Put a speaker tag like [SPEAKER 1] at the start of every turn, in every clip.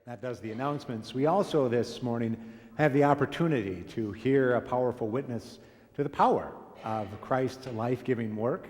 [SPEAKER 1] That does the announcements. We also this morning have the opportunity to hear a powerful witness to the power of Christ's life-giving work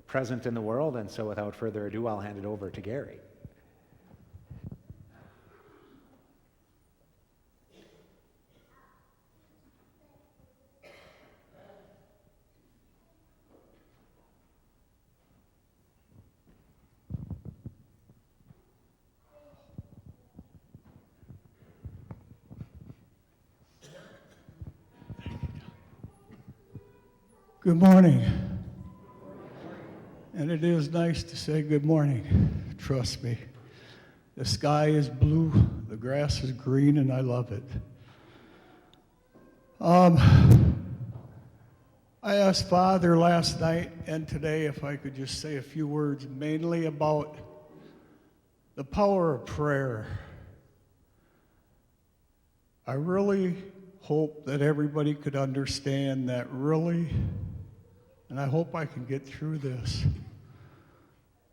[SPEAKER 1] present in the world. And so without further ado, I'll hand it over to Gary.
[SPEAKER 2] Good morning. And it is nice to say good morning. Trust me. The sky is blue, the grass is green, and I love it. I asked Father last night and today if I could just say a few words, mainly about the power of prayer. I really hope that everybody could understand that really, and I hope I can get through this.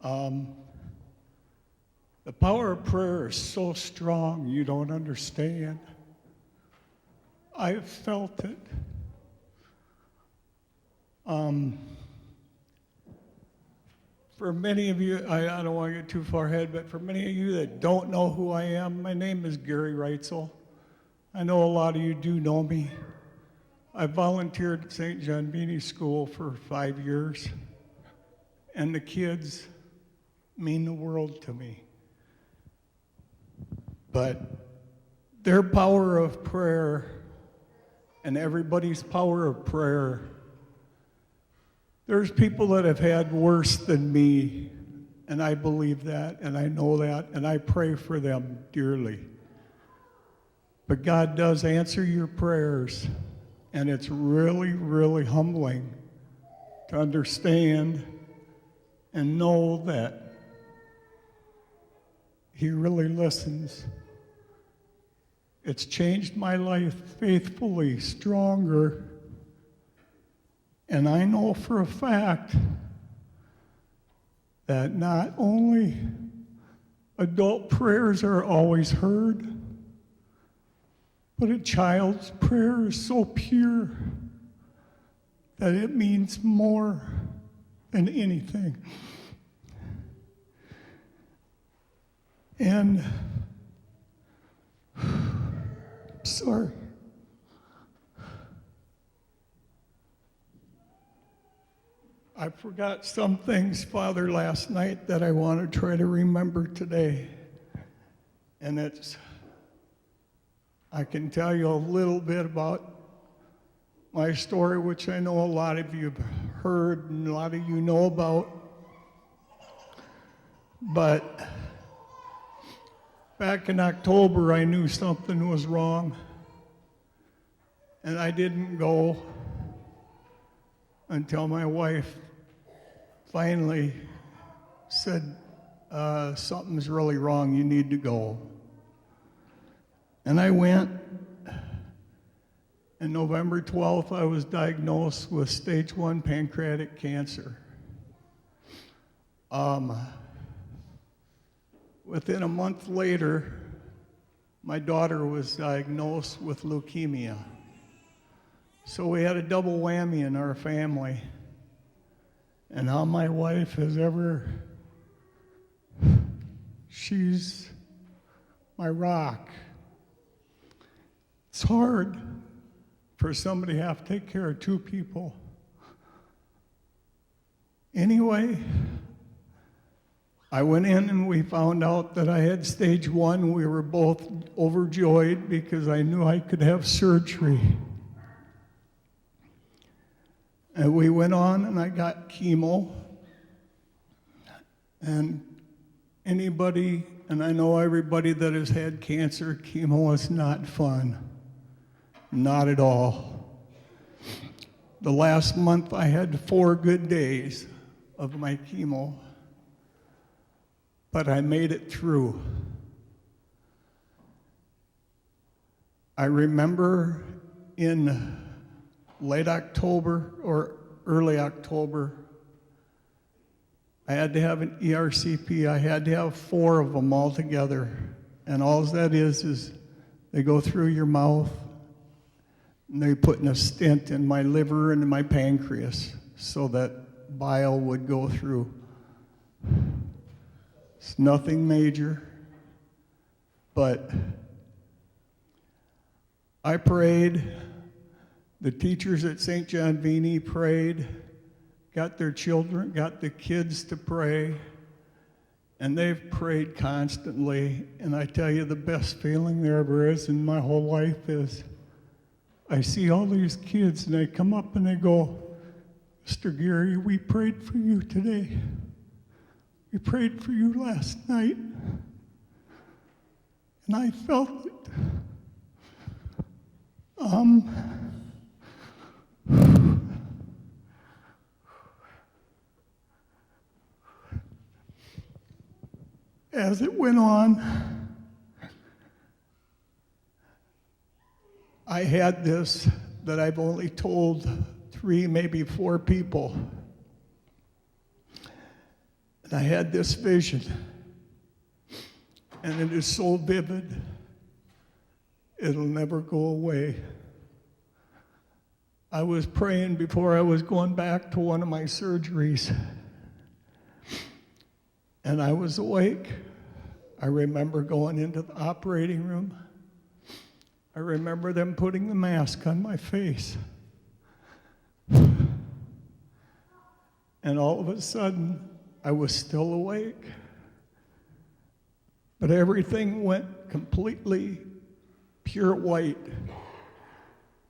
[SPEAKER 2] The power of prayer is so strong you don't understand. I've felt it. For many of you, I don't want to get too far ahead, but for many of you that don't know who I am, my name is Gary Reutzel. I know a lot of you do know me. I volunteered at St. John Beanie School for 5 years, and the kids mean the world to me. But their power of prayer and everybody's power of prayer, there's people that have had worse than me, and I believe that, and I know that, and I pray for them dearly. But God does answer your prayers, and it's really, really humbling to understand and know that He really listens. It's changed my life faithfully, stronger, and I know for a fact that not only adult prayers are always heard, but a child's prayer is so pure that it means more than anything. And, sorry. I forgot some things, Father, last night that I want to try to remember today. And I can tell you a little bit about my story, which I know a lot of you have heard and a lot of you know about. But back in October, I knew something was wrong, and I didn't go until my wife finally said, something's really wrong, you need to go. And I went, and November 12th, I was diagnosed with stage 1 pancreatic cancer. Within a month later, my daughter was diagnosed with leukemia. So we had a double whammy in our family. And how my wife has she's my rock. It's hard for somebody to have to take care of two people. Anyway, I went in and we found out that I had stage 1. We were both overjoyed because I knew I could have surgery. And we went on and I got chemo. And anybody, and I know everybody that has had cancer, chemo is not fun. Not at all. The last month I had 4 good days of my chemo, but I made it through. I remember in late October or early October, I had to have an ERCP. I had to have 4 of them all together And all that is they go through your mouth, and they're putting a stent in my liver and in my pancreas so that bile would go through. It's nothing major, but I prayed. The teachers at St. John Vini prayed, got their children, got the kids to pray, and they've prayed constantly. And I tell you, the best feeling there ever is in my whole life is I see all these kids, and they come up and they go, Mr. Gary, we prayed for you today. We prayed for you last night. And I felt it. As it went on, I had this that I've only told 3, maybe 4 people. And I had this vision, and it is so vivid, it'll never go away. I was praying before I was going back to one of my surgeries, and I was awake. I remember going into the operating room. I remember them putting the mask on my face. And all of a sudden, I was still awake. But everything went completely pure white.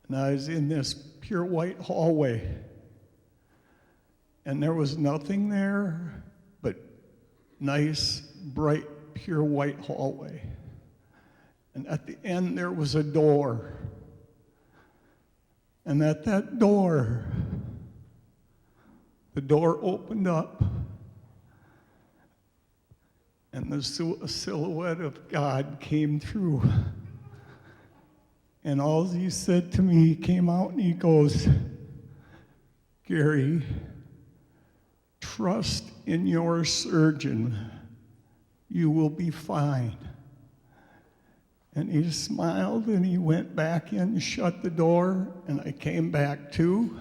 [SPEAKER 2] And I was in this pure white hallway. And there was nothing there but nice, bright, pure white hallway. And at the end, there was a door. And at that door, the door opened up, and the silhouette of God came through. And all he said to me, he came out and he goes, Gary, trust in your surgeon. You will be fine. And he smiled and he went back in and shut the door, and I came back too.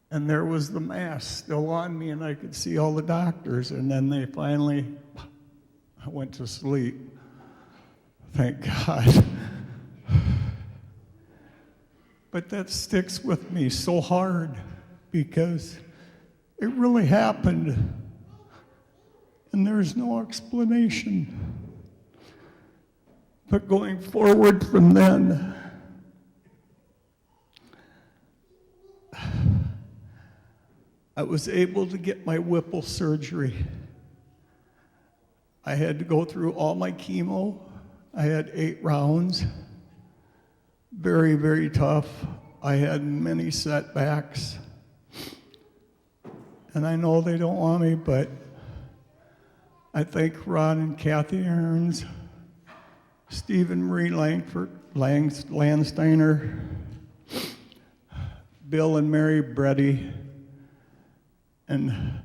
[SPEAKER 2] And there was the mask still on me, and I could see all the doctors. And then they finally, I went to sleep. Thank God. But that sticks with me so hard because it really happened. And there's no explanation. But going forward from then, I was able to get my Whipple surgery. I had to go through all my chemo. I had 8 rounds. Very, very tough. I had many setbacks. And I know they don't want me, but I thank Ron and Kathy Aarons, Stephen Marie Landsteiner, Bill and Mary Breddy, and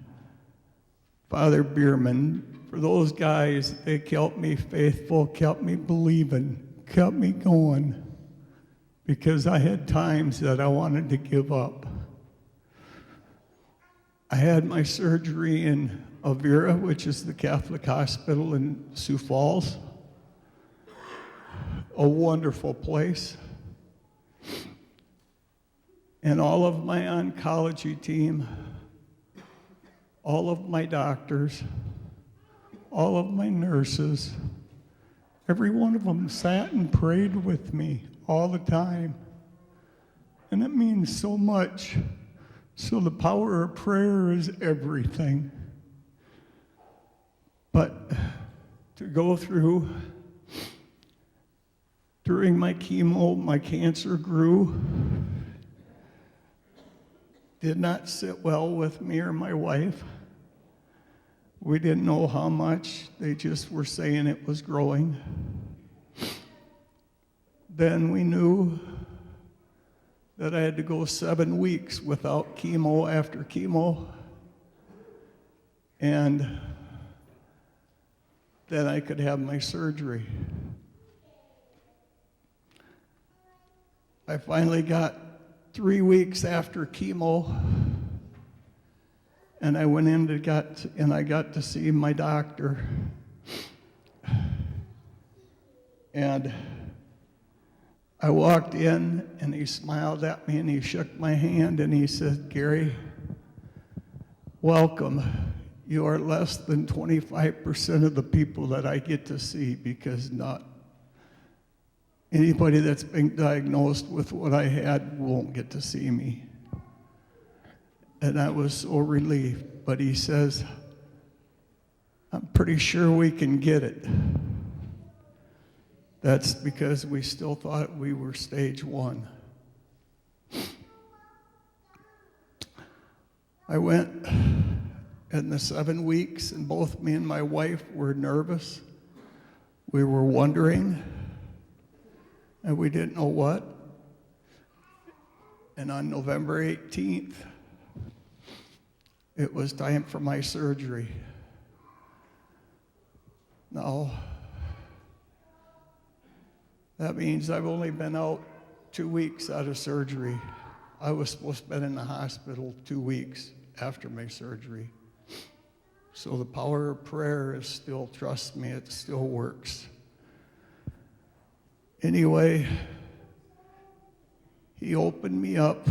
[SPEAKER 2] Father Bierman. For those guys, they kept me faithful, kept me believing, kept me going, because I had times that I wanted to give up. I had my surgery in Avira, which is the Catholic hospital in Sioux Falls. A wonderful place. And all of my oncology team, all of my doctors, all of my nurses, every one of them sat and prayed with me all the time. And it means so much. So the power of prayer is everything. But to go through, during my chemo, my cancer grew. Did not sit well with me or my wife. We didn't know how much. They just were saying it was growing. Then we knew that I had to go 7 weeks without chemo after chemo. And then I could have my surgery. I finally got 3 weeks after chemo, and I went in and I got to see my doctor. And I walked in, and he smiled at me, and he shook my hand, and he said, "Gary, welcome. You are less than 25% of the people that I get to see, because not anybody that's been diagnosed with what I had won't get to see me." And I was so relieved. But he says, "I'm pretty sure we can get it." That's because we still thought we were stage 1. I went in the 7 weeks, and both me and my wife were nervous. We were wondering, and we didn't know what. And on November 18th, it was time for my surgery. Now, that means I've only been out 2 weeks out of surgery. I was supposed to be in the hospital 2 weeks after my surgery. So the power of prayer is still, trust me, it still works. Anyway, he opened me up,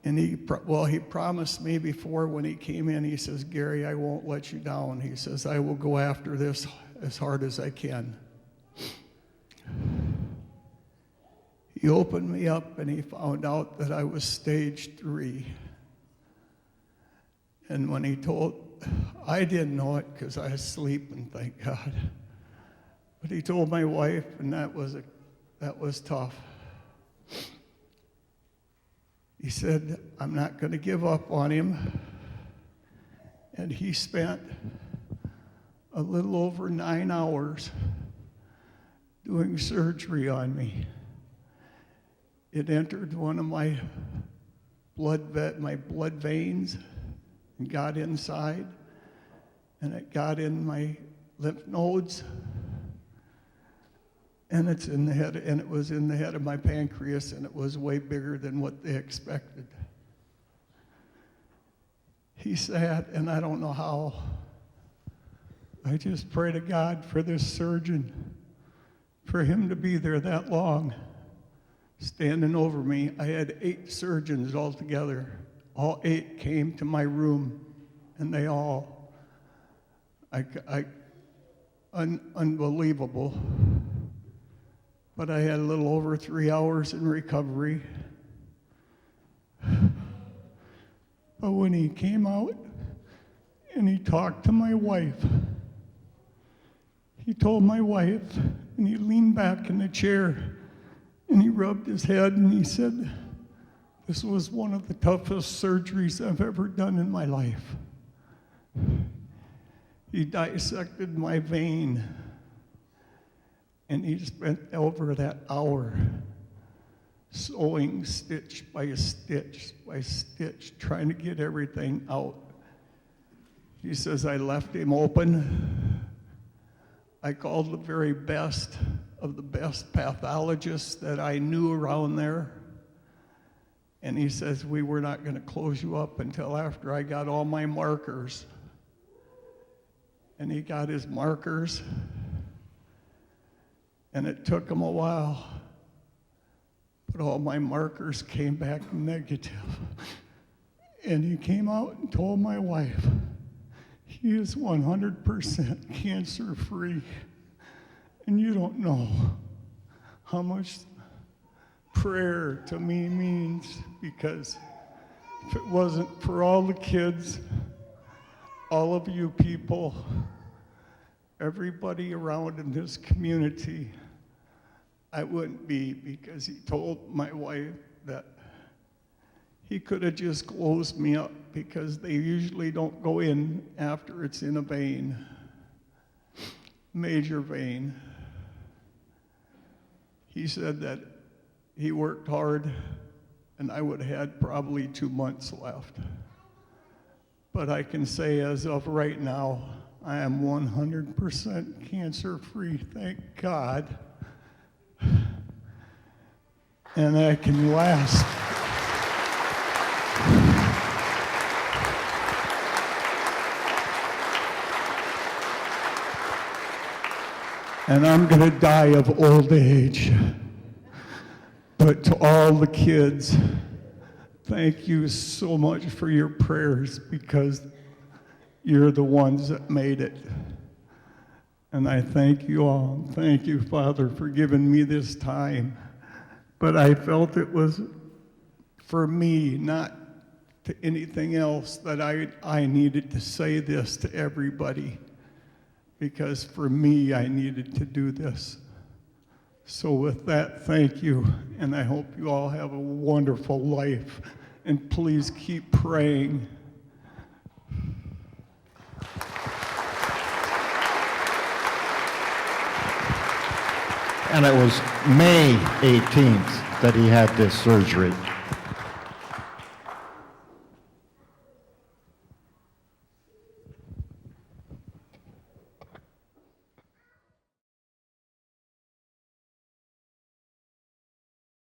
[SPEAKER 2] and he promised me before when he came in, he says, "Gary, I won't let you down." He says, "I will go after this as hard as I can." He opened me up, and he found out that I was stage 3. And when he I didn't know it because I was sleeping, thank God. But he told my wife, and that was tough. He said, "I'm not going to give up on him." And he spent a little over 9 hours doing surgery on me. It entered one of my blood veins and got inside, and it got in my lymph nodes, and it's in the head, and it was in the head of my pancreas, and it was way bigger than what they expected. He sat, and I don't know how. I just pray to God for this surgeon, for him to be there that long, standing over me. I had 8 surgeons altogether. All 8 came to my room, and they all, unbelievable. But I had a little over 3 hours in recovery. But when he came out and he talked to my wife, he told my wife, and he leaned back in the chair, and he rubbed his head, and he said, "This was one of the toughest surgeries I've ever done in my life." He dissected my vein, and he spent over that hour sewing stitch by stitch by stitch, trying to get everything out. He says, "I left him open. I called the very best of the best pathologists that I knew around there. And he says, we were not going to close you up until after I got all my markers." And he got his markers, and it took him a while, but all my markers came back negative. And he came out and told my wife, he is 100% cancer-free. And you don't know how much prayer to me means, because if it wasn't for all the kids, all of you people, everybody around in this community, I wouldn't be, because he told my wife that he could have just closed me up, because they usually don't go in after it's in a vein, major vein. He said that he worked hard, and I would have had probably 2 months left. but I can say as of right now, I am 100% cancer-free, thank God. And I can last. And I'm going to die of old age. But to all the kids, thank you so much for your prayers, because you're the ones that made it. And I thank you all. Thank you, Father, for giving me this time. But I felt it was for me, not to anything else, that I needed to say this to everybody. Because for me, I needed to do this. So with that, thank you, and I hope you all have a wonderful life, and please keep praying.
[SPEAKER 3] And it was May 18th that he had this surgery.